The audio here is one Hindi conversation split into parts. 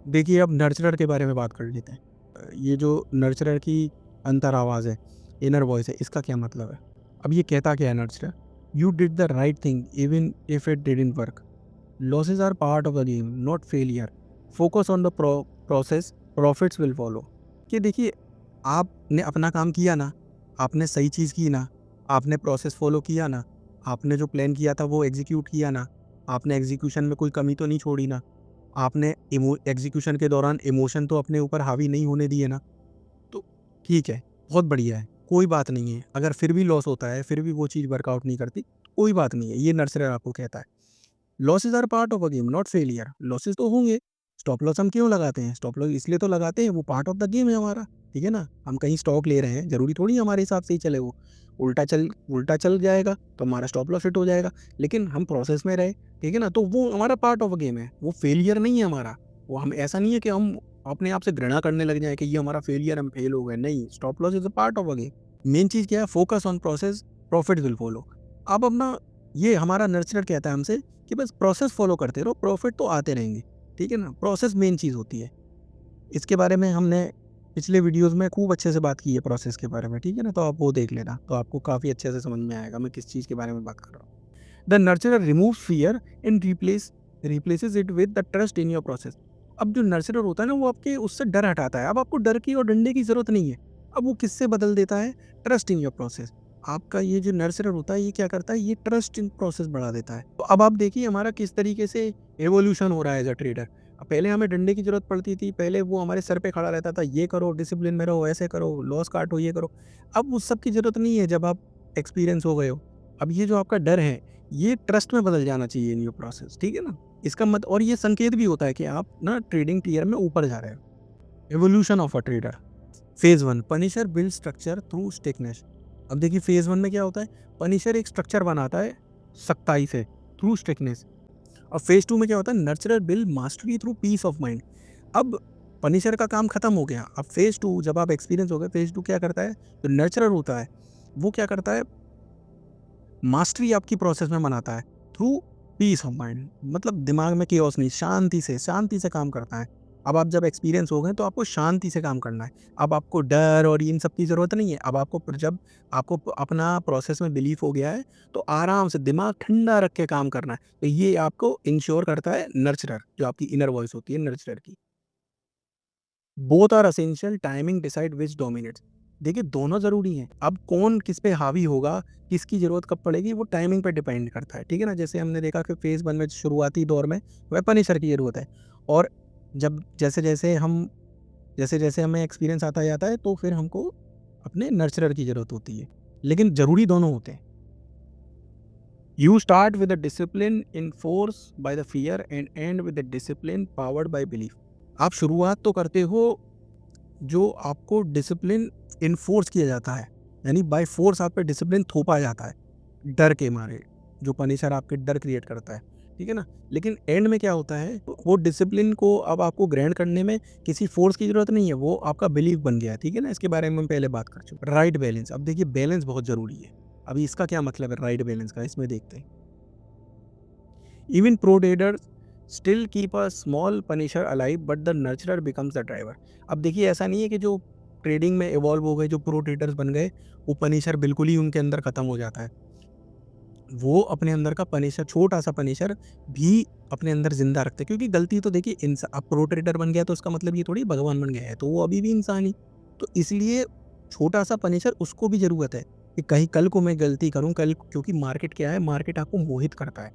देखिए, अब नर्चरर के बारे में बात कर लेते हैं। ये जो नर्चरर की अंतर आवाज़ है, इनर वॉइस है, इसका क्या मतलब है? अब ये कहता क्या है nurturer? You did the right thing even if it didn't work. Losses are part of the game, not failure. Focus on the process, profits will follow. कि देखिए, आपने अपना काम किया ना, आपने सही चीज़ की ना, आपने प्रोसेस फॉलो किया ना, आपने जो प्लान किया था वो एग्जीक्यूट किया ना, आपने एग्जीक्यूशन में कोई कमी तो नहीं छोड़ी ना, आपने एग्जीक्यूशन के दौरान इमोशन तो अपने ऊपर हावी नहीं होने दिए ना, तो ठीक है, बहुत बढ़िया है, कोई बात नहीं है। अगर फिर भी लॉस होता है, फिर भी वो चीज़ वर्कआउट नहीं करती, कोई बात नहीं है। ये नर्सरर आपको कहता है। Losses are part of a game, not failure. Losses तो होंगे। स्टॉप लॉस हम क्यों लगाते हैं? स्टॉप लॉस इसलिए तो लगाते हैं, वो पार्ट ऑफ द गेम है हमारा। ठीक है ना? हम कहीं स्टॉक ले रहे हैं, ज़रूरी थोड़ी है हमारे हिसाब से ही चले वो। उल्टा चल जाएगा तो हमारा स्टॉप लॉस हिट हो जाएगा। लेकिन हम प्रोसेस में रहे, ठीक है ना? तो वो हमारा पार्ट ऑफ अ गेम है, वो फेलियर नहीं है हमारा। वो हम ऐसा नहीं है कि हम अपने आप से घृणा करने लग जाएँ कि ये हमारा फेलियर, हम फेल हो गए। नहीं, stop loss is a part of a game. Main चीज़ क्या है? Focus on process, profit will follow. अब अपना ये हमारा नर्सरर कहता है हमसे कि बस प्रोसेस फॉलो करते रहो, प्रॉफिट तो आते रहेंगे। ठीक है ना? प्रोसेस मेन चीज़ होती है। इसके बारे में हमने पिछले वीडियोज़ में खूब अच्छे से बात की है प्रोसेस के बारे में, ठीक है ना? तो आप वो देख लेना, तो आपको काफ़ी अच्छे से समझ में आएगा मैं किस चीज़ के बारे में बात कर रहा हूँ। The नर्चरर removes fear and replaces it with the trust in your process. अब जो नर्चरर होता है ना, वो आपके उससे डर हटाता है। अब आपको डर की और डंडे की ज़रूरत नहीं है। अब वो किससे बदल देता है? Trust in your process. आपका ये जो नर्चरर होता है, ये क्या करता है? ये ट्रस्ट इन प्रोसेस बढ़ा देता है। तो अब आप देखिए हमारा किस तरीके से एवोल्यूशन हो रहा है एज़ अ ट्रेडर। पहले हमें डंडे की ज़रूरत पड़ती थी, पहले वो हमारे सर पे खड़ा रहता था, ये करो, डिसिप्लिन में रहो, ऐसे करो, लॉस काटो, ये करो। अब उस सब की ज़रूरत नहीं है जब आप एक्सपीरियंस हो गए हो। अब ये जो आपका डर है, ये ट्रस्ट में बदल जाना चाहिए इन योर प्रोसेस, ठीक है ना? इसका मत और ये संकेत भी होता है कि आप ना ट्रेडिंग टियर में ऊपर जा रहे हो। Evolution of a trader. Phase 1 Punisher build structure through stickiness. अब देखिए फेज़ 1 में क्या होता है? पनिशर एक स्ट्रक्चर बनाता है सख्ताई से, थ्रू स्टिकनेस। और फेज़ 2 में क्या होता है? Nurturer build mastery through peace of mind. अब पनिशर का काम खत्म हो गया। अब फेज़ 2 जब आप एक्सपीरियंस हो गए, फेज़ 2 क्या करता है? जो नर्चरर होता है, वो क्या करता है? मास्टरी आपकी प्रोसेस में बनाता है थ्रू पीस ऑफ माइंड। मतलब दिमाग में केओस नहीं, शांति से काम करता है। अब आप जब एक्सपीरियंस हो गए तो आपको शांति से काम करना है। अब आपको डर और इन सब की ज़रूरत नहीं है। अब जब आपको अपना प्रोसेस में बिलीफ हो गया है, तो आराम से दिमाग ठंडा रख के काम करना है। तो ये आपको इंश्योर करता है नर्चरर, जो आपकी इनर वॉइस होती है नर्चरर की। Both are essential, timing decide which dominates. देखिए दोनों ज़रूरी हैं। अब कौन किस पे हावी होगा, किसकी ज़रूरत कब पड़ेगी, वो टाइमिंग पे डिपेंड करता है, ठीक है ना? जैसे हमने देखा कि फेज़ 1 में शुरुआती दौर में वेपन सर की ज़रूरत है, और जब जैसे-जैसे हमें एक्सपीरियंस आता जाता है, तो फिर हमको अपने नर्चरर की ज़रूरत होती है। लेकिन ज़रूरी दोनों होते हैं। You start with the discipline enforce by the fear and and with the discipline powered by belief. आप शुरुआत तो करते हो जो आपको डिसिप्लिन इन्फोर्स किया जाता है, यानी बाय फोर्स आप पे डिसिप्लिन थोपा जाता है, डर के मारे, जो पनिशर आपके डर क्रिएट करता है, ठीक है ना? लेकिन एंड में क्या होता है, वो डिसिप्लिन को अब आपको ग्रैंड करने में किसी फोर्स की ज़रूरत नहीं है, वो आपका बिलीफ बन गया है, ठीक है ना? इसके बारे में हम पहले बात कर चुके। Right balance. अब देखिए बैलेंस बहुत ज़रूरी है। अभी इसका क्या मतलब है राइट बैलेंस का, इसमें देखते हैं। Even pro traders still keep a small Punisher alive but the नर्चरर becomes the driver. अब देखिए ऐसा नहीं है कि जो ट्रेडिंग में इवॉल्व हो गए, जो प्रो ट्रेडर्स बन गए, वो पनिशर बिल्कुल ही उनके अंदर खत्म हो जाता है। वो अपने अंदर का पनिशर, छोटा सा पनिशर भी अपने अंदर जिंदा रखते हैं, क्योंकि गलती तो देखिए इंसान, अब प्रो ट्रेडर बन गया तो उसका मतलब ये थोड़ी भगवान बन गया है, तो वो अभी भी इंसान ही। तो इसलिए छोटा सा पनिशर उसको भी जरूरत है कि कहीं कल को मैं गलती करूं, कल, क्योंकि मार्केट क्या है, मार्केट आपको मोहित करता है,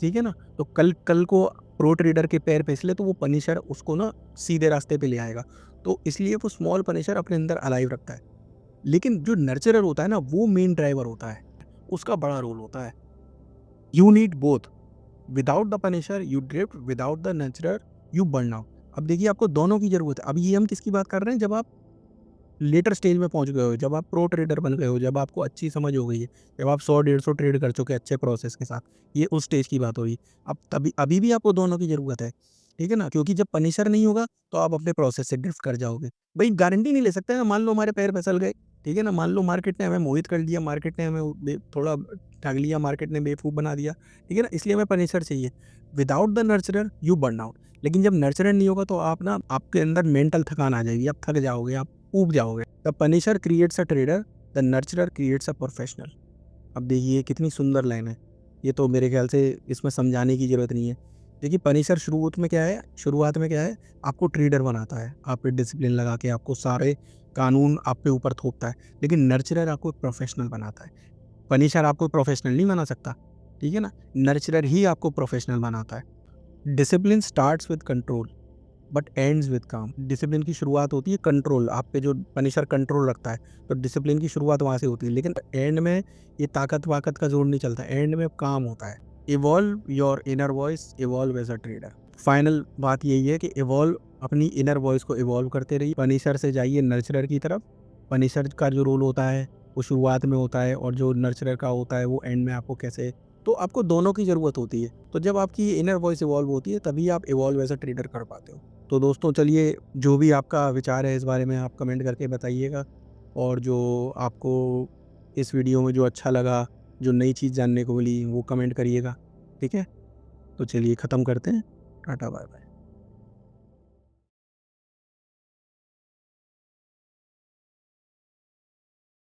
ठीक है ना? तो कल कल को प्रो ट्रेडर के पैर फिसले तो वो पनिशर उसको ना सीधे रास्ते पे ले आएगा। तो इसलिए वो स्मॉल पनिशर अपने अंदर अलाइव रखता है। लेकिन जो नर्चरर होता है ना, वो मेन ड्राइवर होता है, उसका बड़ा रोल होता है। You need both. Without the Punisher you drift, without the नर्चरर you burn out. अब देखिए आपको दोनों की जरूरत है। अब ये हम किसकी बात कर रहे हैं? जब आप लेटर स्टेज में पहुंच गए हो, जब आप प्रो ट्रेडर बन गए हो, जब आपको अच्छी समझ हो गई है, जब आप 100-150 ट्रेड कर चुके हैं अच्छे प्रोसेस के साथ, ये उस स्टेज की बात होगी। अब तभी अभी भी आपको दोनों की ज़रूरत है, ठीक है ना? क्योंकि जब पनिशर नहीं होगा तो आप अपने प्रोसेस से ड्रिफ्ट कर जाओगे। भाई गारंटी नहीं ले सकते ना, मान लो हमारे पैर फिसल गए, ठीक है ना? मान लो मार्केट ने हमें मोहित कर दिया, मार्केट ने हमें थोड़ा ठग लिया, मार्केट ने बेवकूफ़ बना दिया, ठीक है ना? इसलिए हमें पनिशर चाहिए। Without the नर्चरर you burn out. लेकिन जब नर्चरर नहीं होगा तो आप ना, आपके अंदर मेंटल थकान आ जाएगी, आप थक जाओगे, आप ऊब जाओगे। The Punisher creates a trader, the नर्चरर creates a professional. अब देखिए कितनी सुंदर लाइन है। ये तो मेरे ख्याल से इसमें समझाने की ज़रूरत नहीं है। देखिए पनिशर शुरुआत में क्या है, आपको ट्रेडर बनाता है, आप पे डिसिप्लिन लगा के आपको सारे कानून आप पे ऊपर थोपता है। लेकिन नर्चरर आपको एक प्रोफेशनल बनाता है। पनिशर आपको प्रोफेशनल नहीं बना सकता, ठीक है ना? नर्चरर ही आपको प्रोफेशनल बनाता है। Discipline starts with control but ends with काम। डिसिप्लिन की शुरुआत होती है कंट्रोल, आप पे जो पनिशर कंट्रोल रखता है, तो डिसिप्लिन की शुरुआत वहाँ से होती है। लेकिन एंड में ये ताकत वाकत का जोर नहीं चलता, एंड में काम होता है। Evolve your inner voice, evolve as a trader. Final बात यही है कि इवॉल्व, अपनी इनर वॉइस को इवॉल्व करते रहिए। पनिशर से जाइए नर्चरर की तरफ। पनिशर का जो रोल होता है वो शुरुआत में होता है, और जो नर्चरर का होता है वो एंड में आपको कैसे, तो आपको दोनों की ज़रूरत होती है। तो जब आपकी इनर वॉइस इवॉल्व होती है तभी आप इवॉल्व एज अ ट्रेडर कर पाते हो। तो दोस्तों चलिए, जो भी आपका विचार है इस बारे में आप कमेंट करके बताइएगा, और जो आपको इस वीडियो में जो अच्छा लगा, जो नई चीज़ जानने को मिली वो कमेंट करिएगा, ठीक है? तो चलिए ख़त्म करते हैं। Tata bye bye.